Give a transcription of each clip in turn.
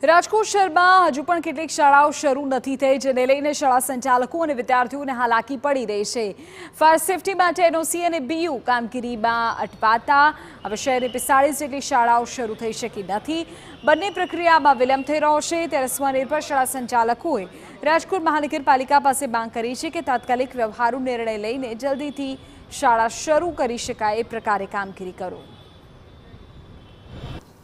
રાજકોટ શહેરમાં હજુ પણ કેટલીક શાળાઓ શરૂ નથી થઈ, જેને લઈને શાળા સંચાલકો અને વિદ્યાર્થીઓને હાલાકી પડી રહી છે। ફાયર સેફટી માટે એનઓસી અને બીયુ કામગીરીમાં અટવાતા હવે શહેરની 45 જેટલી શાળાઓ શરૂ થઈ શકી નથી। બંને પ્રક્રિયામાં વિલંબ થઈ રહ્યો છે, ત્યારે સ્વનિર્ભર શાળા સંચાલકોએ રાજકોટ મહાનગરપાલિકા પાસે માંગ કરી છે કે તાત્કાલિક વ્યવહારુ નિર્ણય લઈને જલ્દીથી શાળા શરૂ કરી શકાય એ પ્રકારે કામગીરી કરો।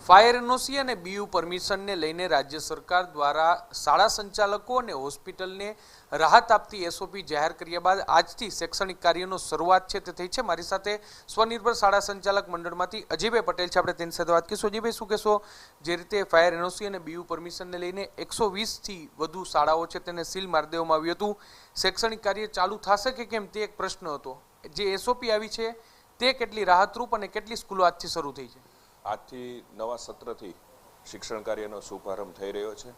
ફાયર એનઓસી અને બીયુ પરમિશનને લઈને રાજ્ય સરકાર દ્વારા શાળા સંચાલકો અને હોસ્પિટલને રાહત આપતી એસઓપી જાહેર કર્યા બાદ આજથી શૈક્ષણિક કાર્યનો શરૂઆત છે તે થઈ છે। મારી સાથે સ્વનિર્ભર શાળા સંચાલક મંડળમાંથી અજયભાઈ પટેલ છે, આપણે તેની સાથે વાત કરીશું। અજયભાઈ, શું કહેશો? જે રીતે ફાયર એનઓસી અને બીયુ પરમિશનને લઈને 120થી વધુ શાળાઓ છે તેને સીલ મારી દેવામાં આવ્યું હતું, શૈક્ષણિક કાર્ય ચાલુ થશે કે કેમ તે એક પ્રશ્ન હતો। જે એસઓપી આવી છે તે કેટલી રાહતરૂપ અને કેટલી સ્કૂલો આજથી શરૂ થઈ છે? આજથી નવા સત્રથી શિક્ષણ કાર્યનો શુભારંભ થઈ રહ્યો છે।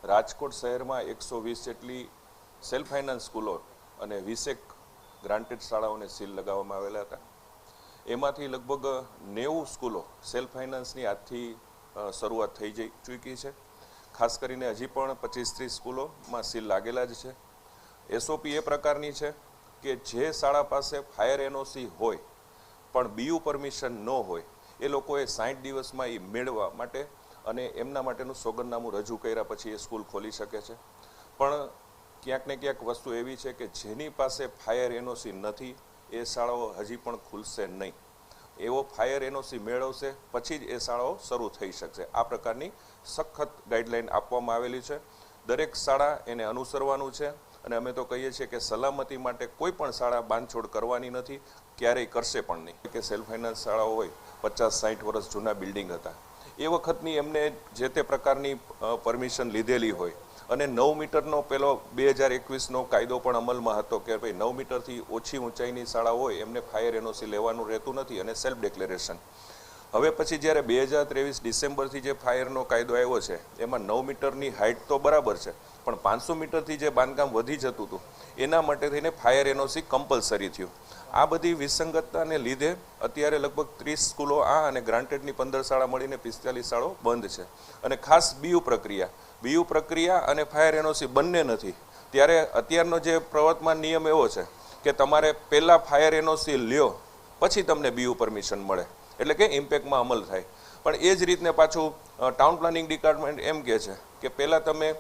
રાજકોટ શહેરમાં 120 જેટલી સેલ્ફ ફાઇનાન્સ સ્કૂલો અને 20 ગ્રાન્ટેડ શાળાઓને સીલ લગાવવામાં આવેલા હતા। એમાંથી લગભગ 90 સ્કૂલો સેલ્ફ ફાઇનાન્સની આજથી શરૂઆત થઈ ચૂકી છે। ખાસ કરીને હજી પણ 25-30 સ્કૂલોમાં સીલ લાગેલા જ છે। એસઓપી એ પ્રકારની છે કે જે શાળા પાસે ફાયર એનઓસી હોય પણ બીયુ પરમિશન ન હોય એ લોકોએ 60 દિવસમાં એ મેળવવા માટે અને એમના માટેનું સોગંદનામું રજૂ કર્યા પછી એ સ્કૂલ ખોલી શકે છે। પણ ક્યાંક ને ક્યાંક વસ્તુ એવી છે કે જેની પાસે ફાયર એનઓસી નથી એ શાળાઓ હજી પણ ખુલશે નહીં। એવો ફાયર એનઓસી મેળવશે પછી જ એ શાળાઓ શરૂ થઈ શકશે। આ પ્રકારની સખત ગાઈડલાઈન આપવામાં આવેલી છે, દરેક શાળા એને અનુસરવાનું છે અને અમે તો કહીએ છીએ કે સલામતી માટે કોઈ પણ શાળા બાંધછોડ કરવાની નથી, ક્યારેય કરશે પણ નહીં। કે સેલ્ફ ફાઇનાન્સ શાળાઓ હોય 50-60 વર્ષ જૂના બિલ્ડિંગ હતા, એ વખતની એમને જે તે પ્રકારની પરમિશન લીધેલી હોય અને 9 મીટરનો પેલો 2021નો કાયદો પણ અમલમાં હતો કે ભાઈ 9 મીટરથી ઓછી ઊંચાઈની શાળા હોય એમને ફાયર એનઓસી લેવાનું રહેતું નથી અને સેલ્ફ ડિક્લેરેશન। હવે પછી જ્યારે 2023 ડિસેમ્બરથી જે ફાયરનો કાયદો આવ્યો છે એમાં 9 મીટરની હાઇટ તો બરાબર છે, પણ 500 મીટરથી જે બાંધકામ વધી જતું હતું એના માટે થઈને ફાયર એનઓસી કમ્પલસરી થયું। આ બધી વિસંગતતાને લીધે અત્યારે લગભગ 30 સ્કૂલો આ અને ગ્રાન્ટેડની 15 શાળા મળીને 45 શાળાઓ બંધ છે। અને ખાસ બીયુ પ્રક્રિયા અને ફાયર એનઓસી બંને નથી, ત્યારે અત્યારનો જે પ્રવર્તમાન નિયમ એવો છે કે તમારે પહેલાં ફાયર એનઓસી લ્યો પછી તમને બીયુ પરમિશન મળે, એટલે કે ઇમ્પેક્ટમાં અમલ થાય। પણ એ જ રીતને પાછું ટાઉન પ્લાનિંગ ડિપાર્ટમેન્ટ એમ કહે છે કે પહેલાં તમે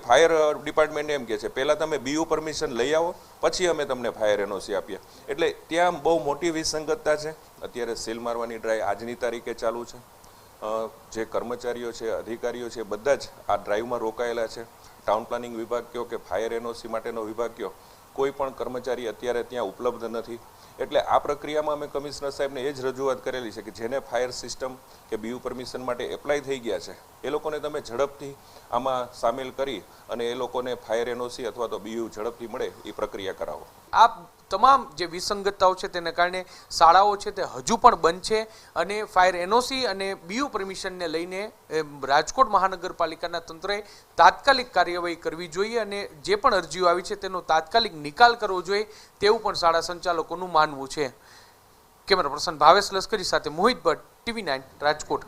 ફાયર ડિપાર્ટમેન્ટ એમ કહે છે પહેલાં તમે બીયુ પરમિશન લઈ આવો પછી અમે તમને ફાયર એનઓસી આપીએ। એટલે ત્યાં બહુ મોટી વિસંગતતા છે। અત્યારે સીલ મારવાની ડ્રાઈવ આજની તારીખે ચાલુ છે, જે કર્મચારીઓ છે, અધિકારીઓ છે, બધા જ આ ડ્રાઈવમાં રોકાયેલા છે। ટાઉન પ્લાનિંગ વિભાગ કયો કે ફાયર એનઓસી માટેનો વિભાગ કયો, કોઈ પણ કર્મચારી અત્યારે ત્યાં ઉપલબ્ધ નથી। એટલે આ પ્રક્રિયામાં અમે કમિશનર સાહેબને એ જ રજૂઆત કરેલી છે કે જેને ફાયર સિસ્ટમ કે બીયુ પરમિશન માટે એપ્લાય થઈ ગયા છે એ લોકોને તમે ઝડપથી આમાં સામેલ કરી અને એ લોકોને ફાયર એનઓસી અથવા તો બીયુ ઝડપથી મળે એ પ્રક્રિયા કરાવો। આ તમામ જે વિસંગતતાઓ છે તેને કારણે શાળાઓ છે તે હજુ પણ બંધ છે અને ફાયર એનઓસી અને બીયુ પરમિશનને લઈને રાજકોટ મહાનગરપાલિકાના તંત્રએ તાત્કાલિક કાર્યવાહી કરવી જોઈએ અને જે પણ અરજીઓ આવી છે તેનો તાત્કાલિક નિકાલ કરવો જોઈએ તેવું પણ શાળા સંચાલકોનું માનવું છે। કેમેરા પર્સન ભાવેશ લશ્કરી સાથે મોહિત ભટ્ટ, TV9 રાજકોટ।